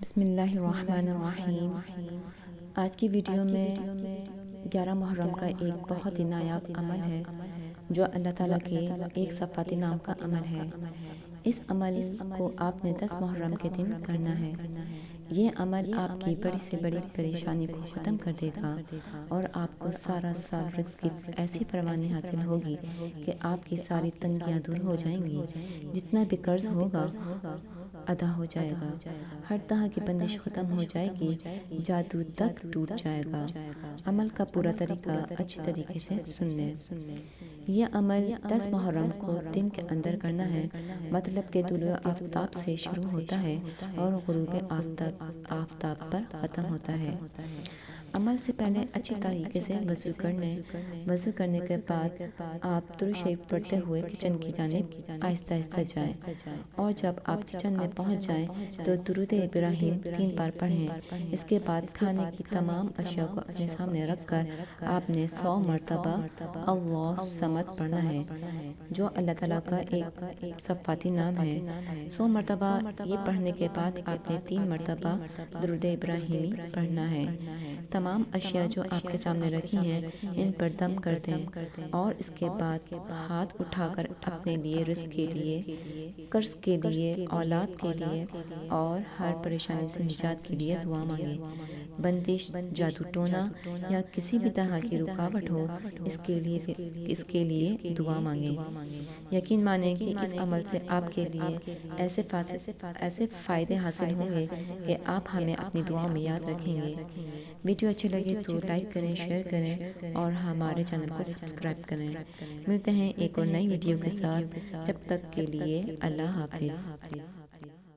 بسم اللہ الرحمن الرحیم۔ آج کی ویڈیو میں 11 محرم کا ایک بہت ہی نایاب عمل ہے جو اللہ تعالیٰ کے ایک صفاتی نام کا عمل ہے۔ اس عمل کو آپ نے 10 محرم کے دن کرنا ہے۔ یہ عمل آپ کی بڑی سے بڑی پریشانی کو ختم کر دے گا اور آپ کو سارا سال رزق کی ایسی فراوانی حاصل ہوگی کہ آپ کی ساری تنگیاں دور ہو جائیں گی، جتنا بھی قرض ہوگا ادا ہو جائے گا، ہر طرح کی بندش ختم ہو جائے گی، جادو تک ٹوٹ جائے گا۔ عمل کا پورا طریقہ اچھی طریقے سے سن لیں۔ یہ عمل 10 محرم کو دن کے اندر کرنا ہے، مطلب کہ طلوع آفتاب سے شروع ہوتا ہے اور غروب آفتاب پر ختم ہوتا ہے۔ عمل سے پہلے اچھی طریقے سے وضو کر لیں۔ وضو کرنے کے بعد آپ درود شریف پڑھتے ہوئے کچن کی جانب آہستہ آہستہ جائیں، اور جب آپ کچن میں پہنچ جائیں تو درود ابراہیم 3 بار پڑھیں۔ اس کے بعد کھانے کی تمام اشیاء کو اپنے سامنے رکھ کر آپ نے 100 مرتبہ اللہ صمد پڑھنا ہے، جو اللہ تعالیٰ کا ایک صفاتی نام ہے۔ 100 مرتبہ یہ پڑھنے کے بعد آپ نے 3 مرتبہ درود ابراہیمی پڑھنا ہے۔ تمام اشیاء جو آپ کے سامنے رکھی ہیں ان پر دم کر دیں، اور اس کے بعد ہاتھ اٹھا کر اپنے لیے، رزق کے لیے، قرض کے لیے، اولاد کے لیے اور ہر پریشانی سے نجات کے لیے دعا مانگیں۔ بندش، جادو ٹونا یا کسی بھی طرح کی رکاوٹ ہو، اس کے لیے دعا مانگیں۔ یقین مانیں کہ اس عمل سے آپ کے لیے ایسے فائدے حاصل ہوں گے کہ آپ ہمیں اپنی دعا میں یاد رکھیں گے۔ ویڈیو اچھے لگے تو لائک کریں، شیئر کریں اور ہمارے چینل کو سبسکرائب کریں۔ ملتے ہیں ایک اور نئی ویڈیو کے ساتھ، جب تک کے لیے اللہ حافظ۔